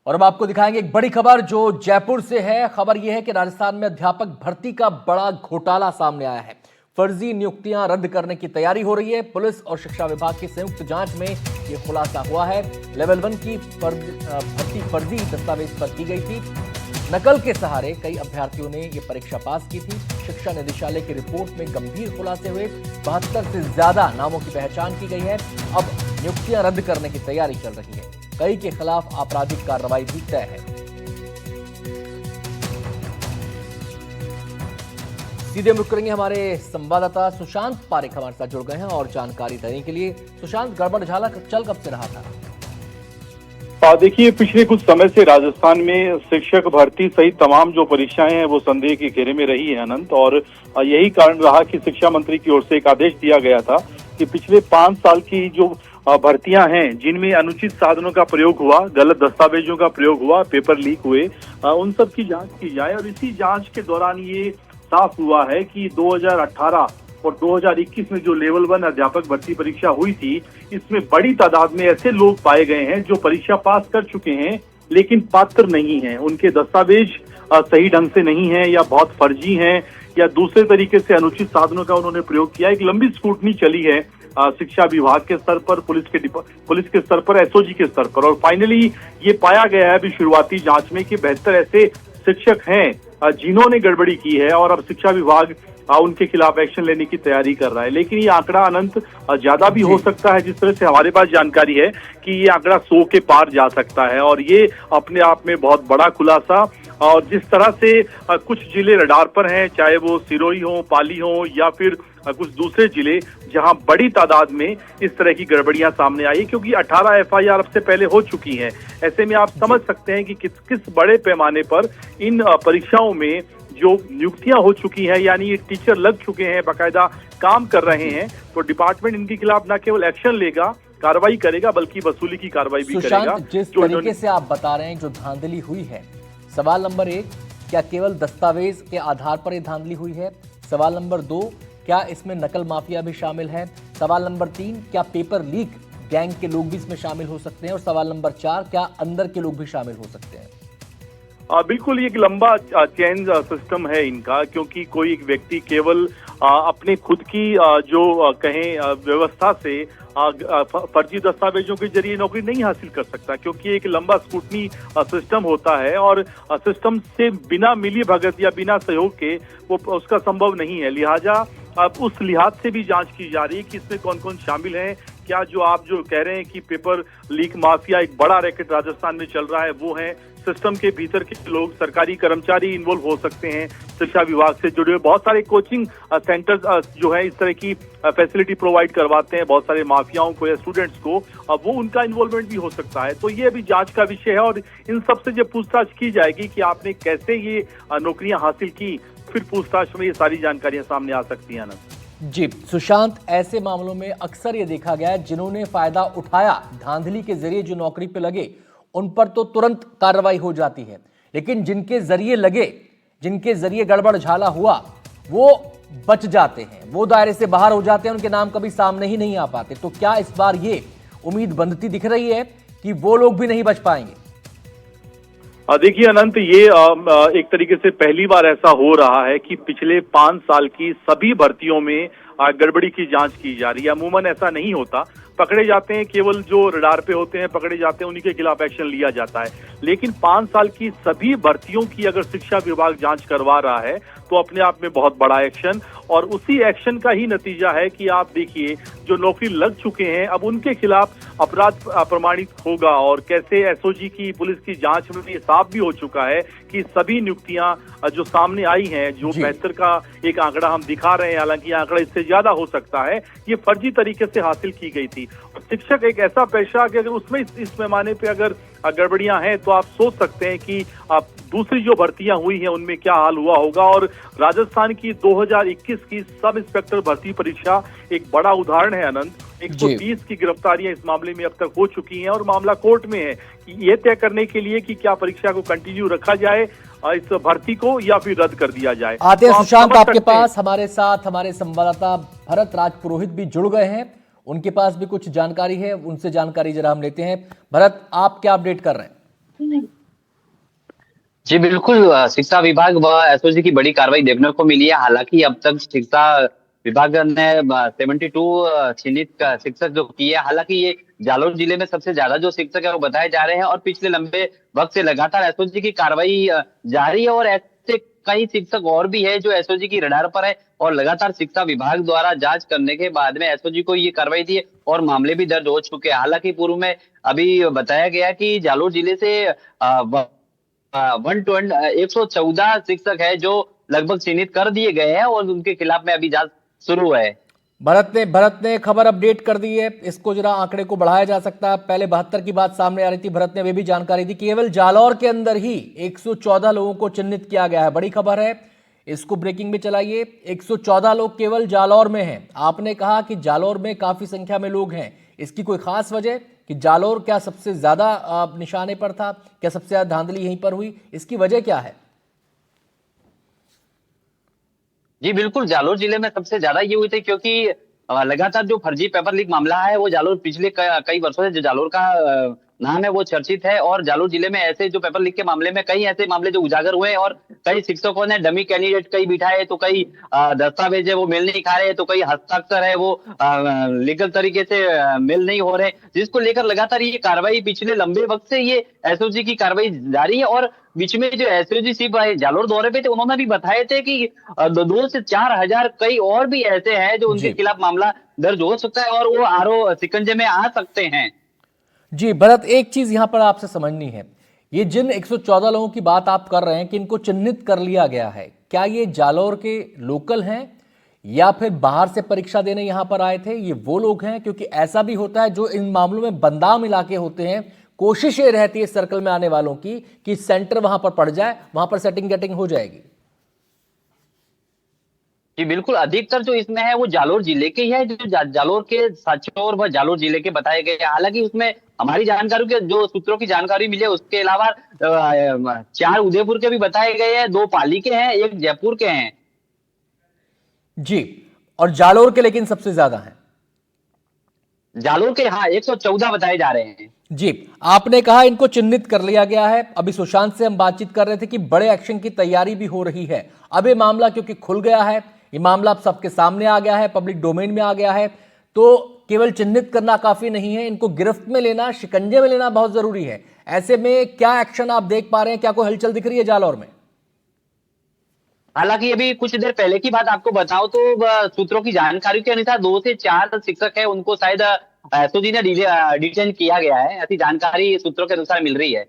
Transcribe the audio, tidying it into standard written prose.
और अब आपको दिखाएंगे एक बड़ी खबर जो जयपुर से है। खबर यह है कि राजस्थान में अध्यापक भर्ती का बड़ा घोटाला सामने आया है। फर्जी नियुक्तियां रद्द करने की तैयारी हो रही है। पुलिस और शिक्षा विभाग की संयुक्त जांच में यह खुलासा हुआ है। लेवल 1 की भर्ती फर्जी दस्तावेज पर की गई थी। नकल के सहारे कई अभ्यर्थियों ने यह परीक्षा पास की थी। शिक्षा निदेशालय की रिपोर्ट में गंभीर खुलासे हुए। 72 से ज्यादा नामों की पहचान की गई है। अब नियुक्तियां रद्द करने की तैयारी चल रही है। कई के खिलाफ आपराधिक कार्रवाई भी तय है। सीधे रुक करेंगे हमारे संवाददाता सुशांत पारेख हमारे साथ जुड़ गए हैं और जानकारी देने के लिए। सुशांत, गड़बड़ झाला चल कब से रहा था? देखिए, पिछले कुछ समय से राजस्थान में शिक्षक भर्ती सहित तमाम जो परीक्षाएं हैं वो संदेह के घेरे में रही है अनंत। और यही कारण रहा कि शिक्षा मंत्री की ओर से एक आदेश दिया गया था कि पिछले 5 साल की जो भर्तियां हैं जिनमें अनुचित साधनों का प्रयोग हुआ, गलत दस्तावेजों का प्रयोग हुआ, पेपर लीक हुए, उन सब की जांच की जाए। और इसी जांच के दौरान ये साफ हुआ है कि 2018 और 2021 में जो लेवल 1 अध्यापक भर्ती परीक्षा हुई थी, इसमें बड़ी तादाद में ऐसे लोग पाए गए हैं जो परीक्षा पास कर चुके हैं लेकिन पात्र नहीं हैं। उनके दस्तावेज सही ढंग से नहीं है या बहुत फर्जी हैं या दूसरे तरीके से अनुचित साधनों का उन्होंने प्रयोग किया। एक लंबी स्क्रूटनी चली है शिक्षा विभाग के स्तर पर, पुलिस के स्तर पर, एसओजी के स्तर पर, और फाइनली ये पाया गया है अभी शुरुआती जांच में कि 72 ऐसे शिक्षक हैं जिन्होंने गड़बड़ी की है और अब शिक्षा विभाग उनके खिलाफ एक्शन लेने की तैयारी कर रहा है। लेकिन ये आंकड़ा अनंत ज्यादा भी हो सकता है। जिस तरह से हमारे पास जानकारी है कि ये आंकड़ा 100 के पार जा सकता है और ये अपने आप में बहुत बड़ा खुलासा। और जिस तरह से कुछ जिले रडार पर हैं, चाहे वो सिरोही हो, पाली हो या फिर कुछ दूसरे जिले जहां बड़ी तादाद में इस तरह की गड़बड़ियां सामने आई, क्योंकि 18 एफआईआर अब से पहले हो चुकी हैं। ऐसे में आप समझ सकते हैं कि किस बड़े पैमाने पर इन परीक्षाओं में जो नियुक्तियां हो चुकी हैं, यानी ये टीचर लग चुके हैं, बाकायदा काम कर रहे हैं, तो डिपार्टमेंट इनके खिलाफ न केवल एक्शन लेगा, कार्रवाई करेगा, बल्कि वसूली की कार्रवाई भी करेगा। जिस तरीके से आप बता रहे हैं जो धांधली हुई है, सवाल नंबर 1, क्या केवल दस्तावेज के आधार पर यह धांधली हुई है? सवाल नंबर 2, क्या इसमें नकल माफिया भी शामिल है? सवाल नंबर 3, क्या पेपर लीक गैंग के लोग भी इसमें शामिल हो सकते हैं? और सवाल नंबर 4, क्या अंदर के लोग भी शामिल हो सकते हैं? बिल्कुल, ये एक लंबा चेन सिस्टम है इनका, क्योंकि कोई एक व्यक्ति केवल अपने खुद की जो कहें व्यवस्था से फर्जी दस्तावेजों के जरिए नौकरी नहीं हासिल कर सकता, क्योंकि एक लंबा स्क्रूटनी सिस्टम होता है और सिस्टम से बिना मिली भगत या बिना सहयोग के वो उसका संभव नहीं है। लिहाजा अब उस लिहाज से भी जांच की जा रही है कि इसमें कौन कौन शामिल है। क्या जो आप जो कह रहे हैं कि पेपर लीक माफिया एक बड़ा रैकेट राजस्थान में चल रहा है, वो है सिस्टम के भीतर के लोग, सरकारी कर्मचारी इन्वॉल्व हो सकते हैं, शिक्षा विभाग से जुड़े हुए बहुत सारे कोचिंग सेंटर्स जो है इस तरह की फैसिलिटी प्रोवाइड करवाते हैं बहुत सारे माफियाओं को या स्टूडेंट्स को, वो उनका इन्वॉल्वमेंट भी हो सकता है। तो ये अभी जांच का विषय है और इन सबसे जब पूछताछ की जाएगी कि आपने कैसे ये नौकरियां हासिल की, फिर पूछताछ में ये सारी जानकारियां सामने आ सकती हैं। जी सुशांत, ऐसे मामलों में अक्सर ये देखा गया है जिन्होंने फायदा उठाया धांधली के जरिए जो नौकरी पे लगे, उन पर तो तुरंत कार्रवाई हो जाती है, लेकिन जिनके जरिए लगे, जिनके जरिए गड़बड़ झाला हुआ, वो बच जाते हैं, वो दायरे से बाहर हो जाते हैं, उनके नाम कभी सामने ही नहीं आ पाते। तो क्या इस बार ये उम्मीद बंधती दिख रही है कि वो लोग भी नहीं बच पाएंगे? देखिए अनंत, ये एक तरीके से पहली बार ऐसा हो रहा है कि पिछले 5 साल की सभी भर्तियों में गड़बड़ी की जांच की जा रही है। अमूमन ऐसा नहीं होता, पकड़े जाते हैं केवल जो रडार पे होते हैं, पकड़े जाते हैं, उन्हीं के खिलाफ एक्शन लिया जाता है। लेकिन 5 साल की सभी भर्तियों की अगर शिक्षा विभाग जांच करवा रहा है तो अपने आप में बहुत बड़ा एक्शन, और उसी एक्शन का ही नतीजा है कि आप देखिए जो नौकरी लग चुके हैं अब उनके खिलाफ अपराध प्रमाणित होगा। और कैसे एसओजी की, पुलिस की जांच में ये साफ भी हो चुका है कि सभी नियुक्तियां जो सामने आई हैं, जो 72 का एक आंकड़ा हम दिखा रहे हैं, हालांकि आंकड़ा इससे ज्यादा हो सकता है, ये फर्जी तरीके से हासिल की गई थी। शिक्षक एक ऐसा पेशा कि अगर उसमें इस पैमाने पे अगर गड़बड़ियां हैं तो आप सोच सकते हैं कि आप दूसरी जो भर्तियां हुई हैं उनमें क्या हाल हुआ होगा। और राजस्थान की 2021 की सब इंस्पेक्टर भर्ती परीक्षा एक बड़ा उदाहरण है अनंत। 130 की गिरफ्तारियां इस मामले में अब तक हो चुकी हैं और मामला कोर्ट में है ये तय करने के लिए कि क्या परीक्षा को कंटिन्यू रखा जाए, इस भर्ती को, या फिर रद्द कर दिया जाए। आते हैं सुशांत आपके पास, हमारे साथ हमारे संवाददाता भरत राज पुरोहित भी जुड़ गए हैं, उनके पास भी कुछ जानकारी है, उनसे जानकारी जरा हम लेते हैं। भरत, आप क्या अपडेट कर रहे हैं? जी बिल्कुल, शिक्षा विभाग व एसओजी की बड़ी कार्रवाई देखने को मिली है। हालांकि अब तक शिक्षा विभाग ने 72 चिन्हित शिक्षक जो किए। हालांकि ये जालौर जिले में सबसे ज्यादा जो शिक्षक है वो बताए जा रहे हैं और पिछले लंबे वक्त से लगातार एसओजी की कार्रवाई जारी है और ऐसे कई शिक्षक और भी है जो एसओजी की रडार पर है और लगातार शिक्षा विभाग द्वारा जांच करने के बाद में एसओजी को ये कार्रवाई दी है और मामले भी दर्ज हो चुके हैं। हालांकि पूर्व में अभी बताया गया कि जालौर जिले से 114 शिक्षक है जो लगभग चिन्हित कर दिए गए हैं और उनके खिलाफ में अभी जांच शुरू है। भरत ने खबर अपडेट कर दी है। इसको जरा आंकड़े को बढ़ाया जा सकता है। पहले 72 की बात सामने आ रही थी, भरत ने अभी भी जानकारी दी। केवल जालौर के अंदर ही 114 लोगों को चिन्हित किया गया है। बड़ी खबर है, इसको ब्रेकिंग में चलाइए। 114 लोग केवल जालौर में हैं। आपने कहा कि जालौर में काफी संख्या में लोग हैं, इसकी कोई खास वजह कि जालौर क्या सबसे ज्यादा निशाने पर था? क्या सबसे ज्यादा धांधली यहीं पर हुई? इसकी वजह क्या है? जी बिल्कुल, जालौर जिले में सबसे ज्यादा ये हुई थी क्योंकि लगातार जो फर्जी पेपर लीक मामला है वो जालौर पिछले कई वर्षों से जो जालौर का नाम है वो चर्चित है और जालौर जिले में ऐसे जो पेपर लीक के मामले में कई ऐसे मामले जो उजागर हुए और कई शिक्षकों ने डमी कैंडिडेट कई बिठाए तो कई दस्तावेज है वो मेल नहीं खा रहे तो कई हस्ताक्षर है वो लीगल तरीके से मेल नहीं हो रहे, जिसको लेकर लगातार ये कार्रवाई पिछले लंबे वक्त से ये एसओजी की कार्रवाई जारी है। और बीच में जो एसओजी सिर्फ जालौर दौरे पे थे उन्होंने भी बताए थे कि 2 से 4 हजार कई और भी ऐसे हैं जो उनके जी खिलाफ मामला दर्ज हो सकता है और वो आरो शिकंजे में आ सकते हैं। जी भरत, एक चीज यहां पर आपसे समझनी है। ये जिन 114 लोगों की बात आप कर रहे हैं कि इनको चिन्हित कर लिया गया है, क्या ये जालौर के लोकल हैं या फिर बाहर से परीक्षा देने यहां पर आए थे? ये वो लोग हैं? क्योंकि ऐसा भी होता है जो इन मामलों में बंदाम इलाके होते हैं, कोशिश ये रहती है सर्कल में आने वालों की कि सेंटर वहां पर पड़ जाए, वहां पर सेटिंग गेटिंग हो जाएगी। जी बिल्कुल, अधिकतर जो इसमें है वो जालौर जिले के ही है जो जालौर के सांचौर व जालौर जिले के बताए गए हैं। हालांकि उसमें हमारी जानकारी के जो सूत्रों की जानकारी मिली है उसके अलावा 4 उदयपुर के भी बताए गए हैं, 2 पाली के हैं, 1 जयपुर के हैं। जी, और जालौर के लेकिन सबसे ज्यादा हैं। जालौर के हाँ 114 बताए जा रहे हैं। जी, आपने कहा इनको चिन्हित कर लिया गया है। अभी सुशांत से हम बातचीत कर रहे थे कि बड़े एक्शन की तैयारी भी हो रही है। अब ये मामला क्योंकि खुल गया है, ये मामला अब सबके सामने आ गया है, पब्लिक डोमेन में आ गया है, तो केवल चिन्हित करना काफी नहीं है, इनको गिरफ्त में लेना, शिकंजे में लेना बहुत जरूरी है। ऐसे में क्या एक्शन आप देख पा रहे हैं? क्या कोई हलचल दिख रही है जालौर में? हालांकि अभी कुछ देर पहले की बात आपको बताऊं तो सूत्रों की जानकारी के अनुसार 2 से 4 शिक्षक है उनको शायद एसओजी ने डिटेन किया गया है, ऐसी जानकारी सूत्रों के अनुसार मिल रही है।